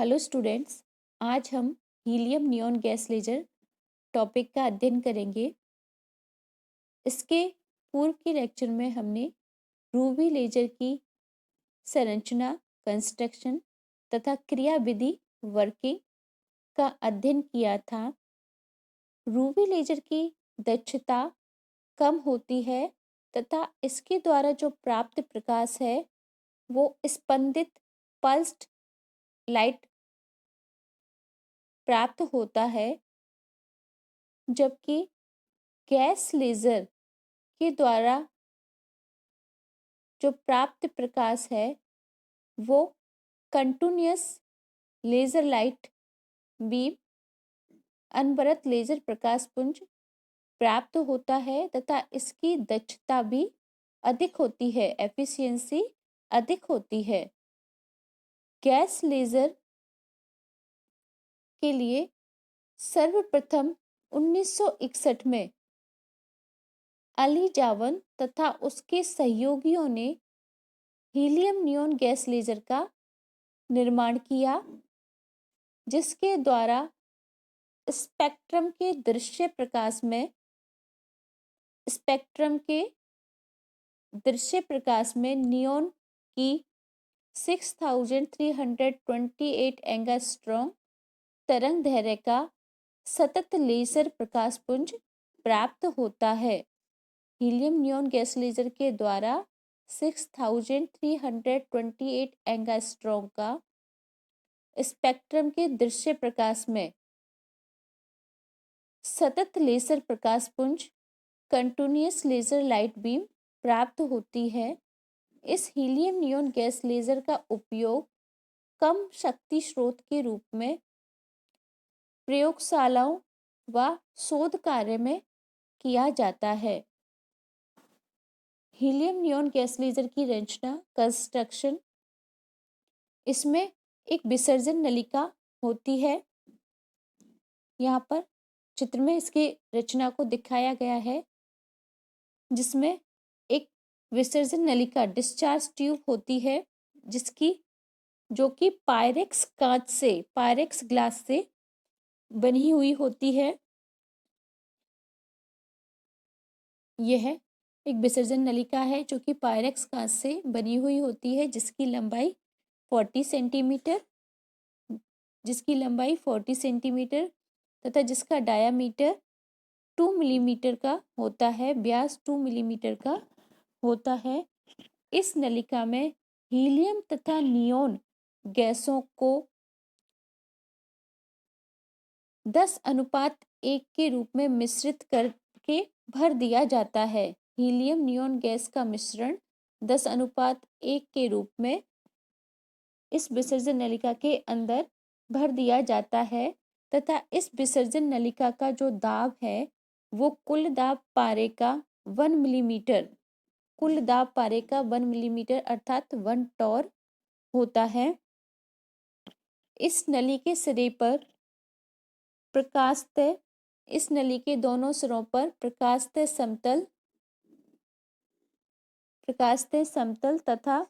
Hello students, आज हम helium neon gas laser topic का अध्ययन करेंगे। इसके पूर्व के लेक्चर में हमने रूबी लेजर की संरचना, कंस्ट्रक्शन तथा क्रियाविधि वर्किंग का अध्ययन किया था। रूबी लेजर की दक्षता कम होती है तथा इसके द्वारा जो प्राप्त प्रकाश है वो स्पंदित पल्स्ड लाइट प्राप्त होता है, जबकि गैस लेजर के द्वारा जो प्राप्त प्रकाश है वो कंटिन्यूअस लेजर लाइट बीम अनवरत लेजर प्रकाश पुंज प्राप्त होता है तथा इसकी दक्षता भी अधिक होती है, एफिशिएंसी अधिक होती है। गैस लेजर के लिए सर्वप्रथम 1961 में अली जावन तथा उसके सहयोगियों ने हीलियम नियॉन गैस लेजर का निर्माण किया, जिसके द्वारा स्पेक्ट्रम के दृश्य प्रकाश में नियॉन की 6328 एंगस्ट्रॉम तरंग दैर्घ्य का सतत लेजर प्रकाश पुंज प्राप्त होता है। हीलियम नियॉन गैस लेजर के द्वारा 6328 एंगस्ट्रॉम का स्पेक्ट्रम के दृश्य प्रकाश में सतत लेजर प्रकाश पुंज कंटिन्यूअस लेजर लाइट बीम प्राप्त होती है। इस हीलियम नियॉन गैस लेजर का उपयोग कम शक्ति स्रोत के रूप में प्रयोगशालाओं व शोध कार्य में किया जाता है। हीलियम नियॉन गैस लेजर की रचना, कंस्ट्रक्शन, इसमें एक विसर्जन नलिका होती है। यहाँ पर चित्र में इसकी रचना को दिखाया गया है, जिसमें एक विसर्जन नलिका डिस्चार्ज ट्यूब होती है, जो कि पायरेक्स ग्लास से बनी हुई होती है। यह एक विसर्जन नलिका है जो कि पायरेक्स कांच से बनी हुई होती है, जिसकी लंबाई 40 सेंटीमीटर तथा जिसका डायामीटर 2 मिलीमीटर का होता है, व्यास 2 मिलीमीटर का होता है। इस नलिका में हीलियम तथा नियॉन गैसों को 10:1 के रूप में मिश्रित करके भर दिया जाता है। हीलियम नियॉन गैस का मिश्रण 10:1 के रूप में इस विसर्जन नलिका के अंदर भर दिया जाता है तथा इस विसर्जन नलिका का जो दाब है वो कुल दाब पारे का 1 मिलीमीटर अर्थात 1 टॉर होता है। इस नली के सिरे पर इस नली के दोनों सिरों पर प्रकाशतः समतल तथा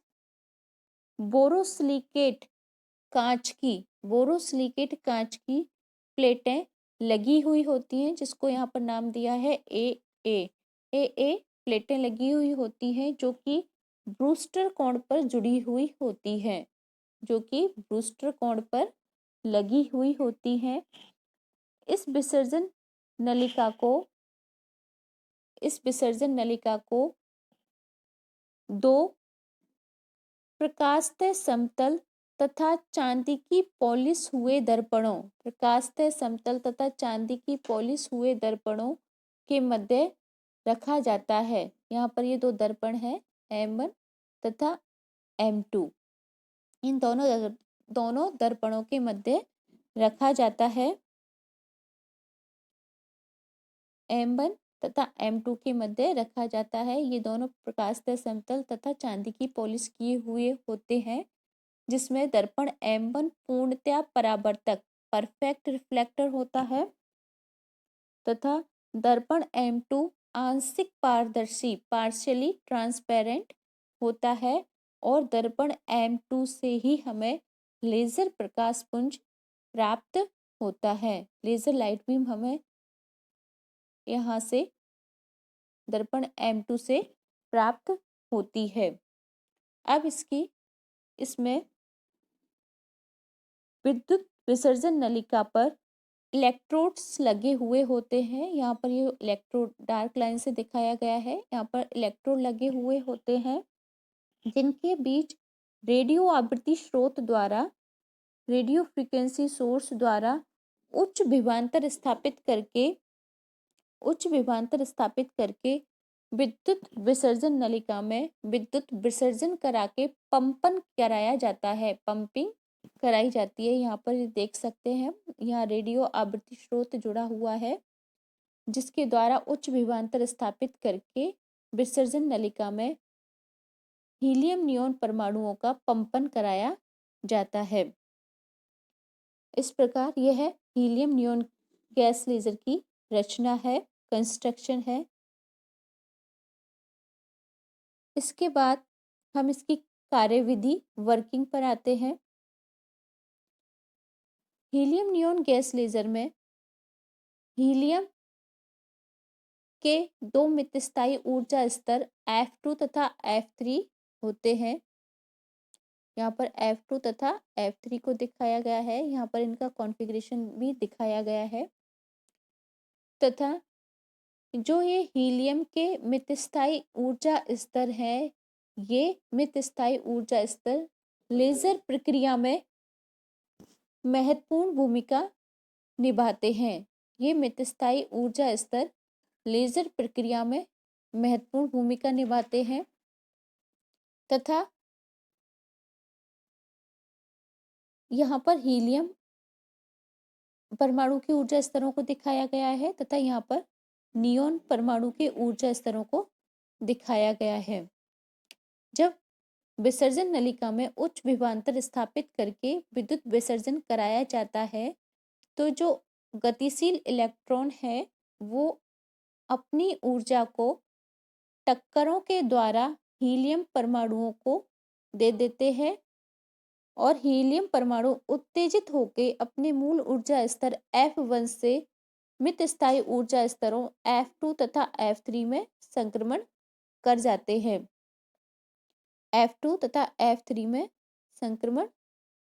बोरोसिलिकेट कांच की प्लेटें लगी हुई होती हैं, जिसको यहाँ पर नाम दिया है ए प्लेटें लगी हुई होती हैं, जो कि ब्रूस्टर कोण पर जुड़ी हुई होती हैं, जो कि ब्रूस्टर कोण पर लगी हुई होती हैं। इस विसर्जन नलिका को दो प्रकाशतः समतल तथा चांदी की पॉलिश हुए दर्पणों के मध्य रखा जाता है। यहाँ पर ये दो दर्पण है, M1 तथा M2। इन दोनों दर्पणों के मध्य रखा जाता है। M1 तथा M2 के मध्य रखा जाता है। ये दोनों प्रकाशतः समतल तथा चांदी की पॉलिश किए हुए होते हैं, जिसमें दर्पण M1 पूर्णतया परावर्तक परफेक्ट रिफ्लेक्टर होता है तथा दर्पण M2 आंशिक पारदर्शी पार्शियली ट्रांसपेरेंट होता है और दर्पण M2 से ही हमें लेजर प्रकाश पुंज प्राप्त होता है। लेजर लाइट बीम हमें यहाँ से दर्पण M2 से प्राप्त होती है। अब इसमें विद्युत विसर्जन नलिका पर इलेक्ट्रोड्स लगे हुए होते हैं। यहाँ पर ये इलेक्ट्रोड डार्क लाइन से दिखाया गया है। यहाँ पर इलेक्ट्रोड लगे हुए होते हैं जिनके बीच रेडियो आवृत्ति स्रोत द्वारा, रेडियो फ्रीक्वेंसी सोर्स द्वारा उच्च विभवांतर स्थापित करके विद्युत विसर्जन नलिका में विद्युत विसर्जन करा के पंपन कराया जाता है, पंपिंग कराई जाती है। यहाँ पर देख सकते हैं, यहाँ रेडियो आवृत्ति स्रोत जुड़ा हुआ है जिसके द्वारा उच्च विभवांतर स्थापित करके विसर्जन नलिका में हीलियम नियॉन परमाणुओं का पंपन कराया जाता है। इस प्रकार यह हीलियम नियॉन गैस लेजर की रचना है, कंस्ट्रक्शन है। इसके बाद हम इसकी कार्यविधि, वर्किंग पर आते हैं। हीलियम नियॉन गैस लेजर में हीलियम के दो मितस्थायी ऊर्जा स्तर F2 तथा F3 होते हैं। यहाँ पर F2 तथा F3 को दिखाया गया है। यहाँ पर इनका कॉन्फ़िगरेशन भी दिखाया गया है तथा जो ये हीलियम के मितस्थायी ऊर्जा स्तर है, ये मितस्थायी ऊर्जा स्तर लेजर प्रक्रिया में महत्वपूर्ण भूमिका निभाते हैं। ये मितस्थायी ऊर्जा स्तर लेजर प्रक्रिया में महत्वपूर्ण भूमिका निभाते हैं तथा यहाँ पर हीलियम परमाणु के ऊर्जा स्तरों को दिखाया गया है तथा यहाँ पर नियॉन परमाणु के ऊर्जा स्तरों को दिखाया गया है। जब विसर्जन नलिका में उच्च विभवांतर स्थापित करके विद्युत विसर्जन कराया जाता है तो जो गतिशील इलेक्ट्रॉन है वो अपनी ऊर्जा को टक्करों के द्वारा हीलियम परमाणुओं को दे देते हैं और हीलियम परमाणु उत्तेजित होकर अपने मूल ऊर्जा स्तर F1 से मितस्थायी ऊर्जा स्तरों F2 तथा F3 में संक्रमण कर जाते हैं। F2 तथा F3 में संक्रमण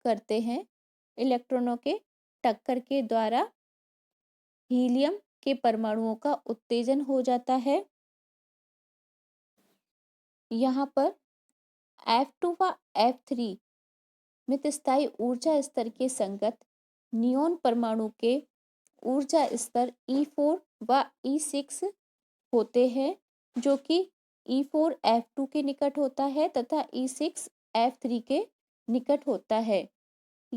करते हैं। इलेक्ट्रॉनों के टक्कर के द्वारा हीलियम के परमाणुओं का उत्तेजन हो जाता है। यहाँ पर F2 व F3 मितस्थायी ऊर्जा स्तर के संगत नियॉन परमाणु के ऊर्जा स्तर E4 व E6 होते हैं जो कि E4 F2 के निकट होता है तथा E6 F3 के निकट होता है।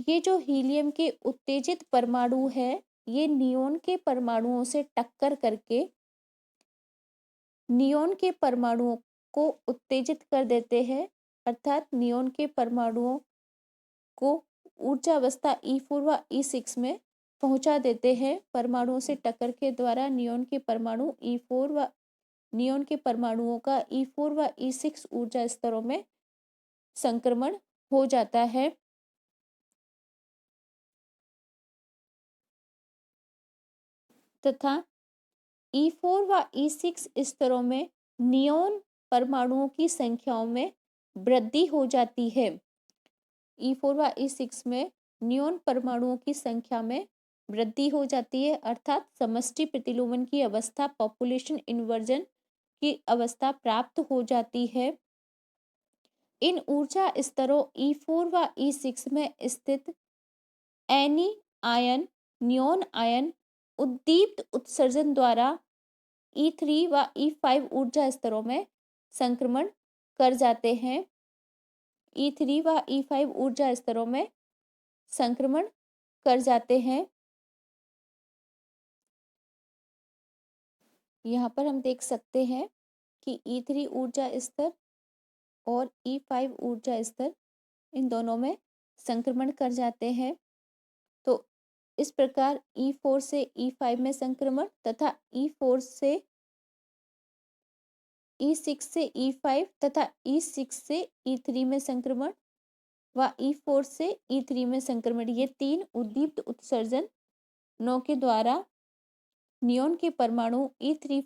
ये जो हीलियम के उत्तेजित परमाणु है ये नियॉन के परमाणुओं से टक्कर करके नियॉन के परमाणुओं को उत्तेजित कर देते हैं, अर्थात नियॉन के परमाणुओं को ऊर्जा अवस्था E4 व E6 में पहुंचा देते हैं। परमाणुओं से टक्कर के द्वारा नियॉन के परमाणुओं का E4 व E6 ऊर्जा स्तरों में संक्रमण हो जाता है तथा E4 व E6 स्तरों में नियॉन परमाणुओं की संख्याओं में वृद्धि हो जाती है। E4 व E6 में नियॉन परमाणुओं की संख्या में वृद्धि हो जाती है, अर्थात समष्टि प्रतिलोमन की अवस्था, पॉपुलेशन इन्वर्जन की अवस्था प्राप्त हो जाती है। इन ऊर्जा स्तरों E4 व E6 में स्थित एनी आयन, नियॉन आयन उद्दीप्त उत्सर्जन द्वारा E3 व E5 ऊर्जा स्तरों में संक्रमण कर जाते हैं। E3 व E5 ऊर्जा स्तरों में संक्रमण कर जाते हैं। यहाँ पर हम देख सकते हैं कि E3 ऊर्जा स्तर और E5 ऊर्जा स्तर इन दोनों में संक्रमण कर जाते हैं। तो इस प्रकार E4 से E5 में संक्रमण तथा E4 से E6 से E5 तथा E6 से E3 में संक्रमण व E4 से E3 में संक्रमण। ये 3 उद्दीप्त उत्सर्जन नौ के द्वारा नियोन के परमाणु E3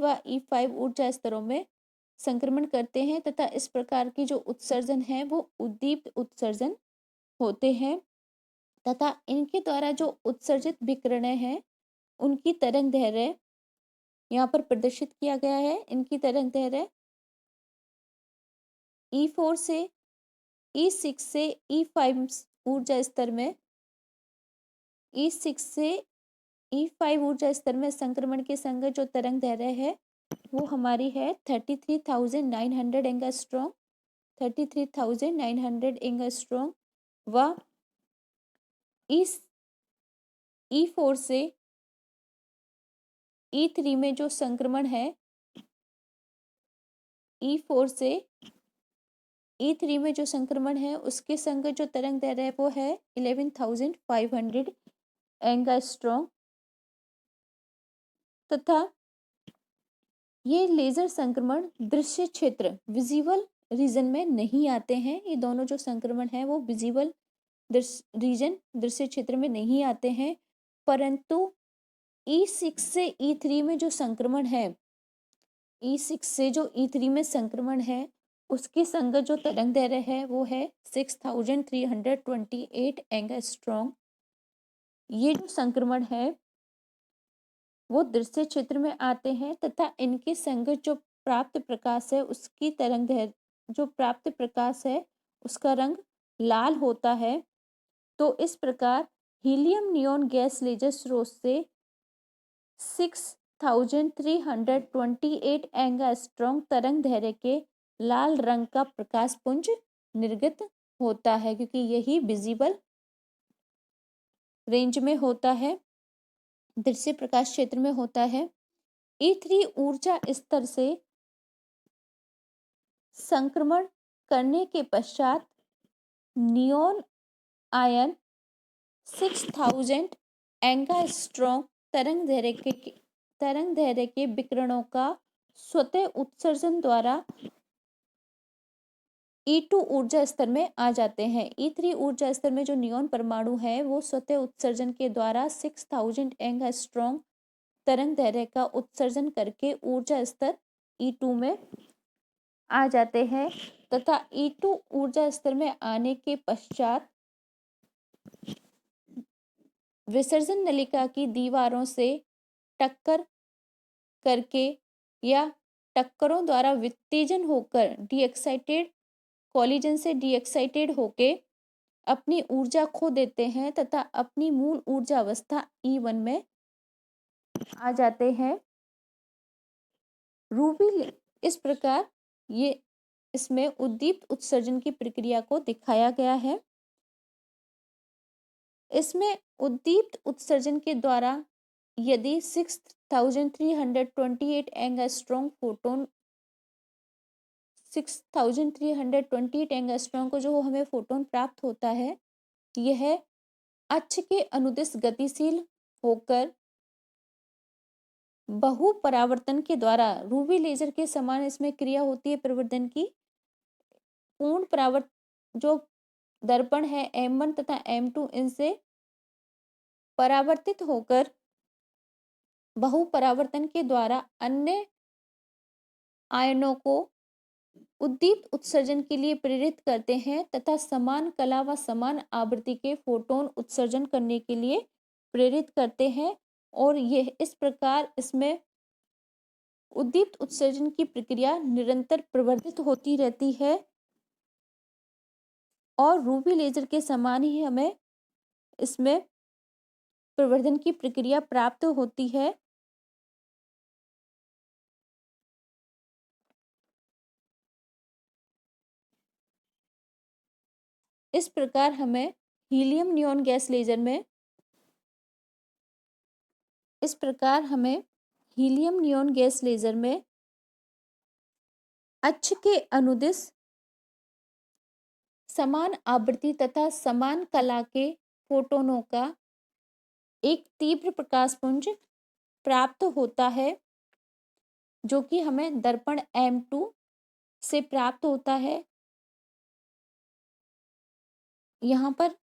व E5 ऊर्जा स्तरों में संक्रमण करते हैं तथा इस प्रकार की जो उत्सर्जन है वो उद्दीप्त उत्सर्जन होते हैं तथा इनके द्वारा जो उत्सर्जित विकिरणें हैं उनकी तरंग दैर्ध्य यहाँ पर प्रदर्शित किया गया है। इनकी तरंग दैर्ध्य E4 से E6 से E5 ऊर्जा स्तर में E6 से E5 ऊर्जा स्तर में संक्रमण के संगत जो तरंग दैर्ध्य है वो हमारी है 33,900 एंगस्ट्रॉम 33,900 एंगस्ट्रॉम व E4 से E3 में जो संक्रमण है E4 से E3 में जो संक्रमण है उसके संगत जो तरंग दैर्ध्य है वो है 11,500 एंगस्ट्रॉम तथा ये लेजर संक्रमण दृश्य क्षेत्र विजिबल रीजन में नहीं आते हैं। ये दोनों जो संक्रमण है वो विजिबल दृश्य क्षेत्र में नहीं आते हैं, परंतु E6 से E3 में जो संक्रमण है E6 से जो E3 में संक्रमण है उसके संगत जो तरंग दैर्ध्य है वो है 6,328 एंगस्ट्रॉम। ये जो संक्रमण है वो दृश्य क्षेत्र में आते हैं तथा इनके संगत जो प्राप्त प्रकाश है उसकी तरंग दैर्ध्य जो प्राप्त प्रकाश है उसका रंग लाल होता है। तो इस प्रकार हीलियम नियॉन गैस लेजर स्रोत से 6,328 एंगस्ट्रॉम तरंग दैर्ध्य के लाल रंग का प्रकाश पुंज निर्गत होता है, क्योंकि यही विजिबल रेंज में होता है, दृश्य प्रकाश क्षेत्र में होता है। E3 ऊर्जा स्तर से संक्रमण करने के पश्चात नियॉन आयन 6,000 एंगस्ट्रॉम तरंग दैर्ध्य के विकिरणों का स्वतः उत्सर्जन द्वारा E2 ऊर्जा स्तर में आ जाते हैं। E3 ऊर्जा स्तर में जो नियॉन परमाणु है वो स्वतः उत्सर्जन के द्वारा 6,000 एंगस्ट्रॉम तरंग दैर्ध्य का उत्सर्जन करके ऊर्जा स्तर E2 में आ जाते हैं तथा E2 ऊर्जा स्तर में आने के पश्चात विसर्जन नलिका की दीवारों से टक्कर करके या टक्करों द्वारा वित्तेजन होकर डीएक्साइटेड कॉलिजन से डीएक्साइटेड होके अपनी ऊर्जा खो देते हैं तथा अपनी मूल ऊर्जा अवस्था E1 में आ जाते हैं। रूबी इस प्रकार ये इसमें उद्दीप्त उत्सर्जन की प्रक्रिया को दिखाया गया है। इसमें उद्दीप्त उत्सर्जन के द्वारा यदि 6,328 एंगस्ट्रॉम फोटोन 6,328 एंगस्ट्रॉम को जो हमें फोटोन प्राप्त होता है यह अक्ष के अनुदिश गतिशील होकर बहु परावर्तन के द्वारा रूबी लेजर के समान इसमें क्रिया होती है प्रवर्धन की। पूर्ण परावर्त जो दर्पण है M1 तथा M2 इनसे परावर्तित होकर बहु परावर्तन के द्वारा अन्य आयनों को उद्दीप्त उत्सर्जन के लिए प्रेरित करते हैं तथा समान कला व समान आवृत्ति के फोटोन उत्सर्जन करने के लिए प्रेरित करते हैं और यह इस प्रकार इसमें उद्दीप्त उत्सर्जन की प्रक्रिया निरंतर प्रवर्तित होती रहती है और रूबी लेजर के समान ही हमें इसमें प्रवर्धन की प्रक्रिया प्राप्त होती है। इस प्रकार हमें हीलियम नियॉन गैस लेजर में इस प्रकार हमें हीलियम नियॉन गैस लेजर में अक्ष के अनुदिश समान आवृत्ति तथा समान कला के फोटोनों का एक तीव्र प्रकाश पुंज प्राप्त होता है जो कि हमें दर्पण M2 से प्राप्त होता है यहाँ पर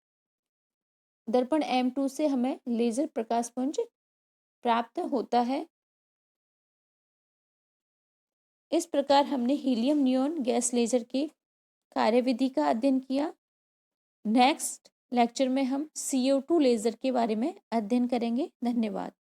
दर्पण M2 से हमें लेजर प्रकाश पुंज प्राप्त होता है। इस प्रकार हमने हीलियम नियॉन गैस लेजर की कार्यविधि का अध्ययन किया। नेक्स्ट लेक्चर में हम CO2 लेजर के बारे में अध्ययन करेंगे। धन्यवाद।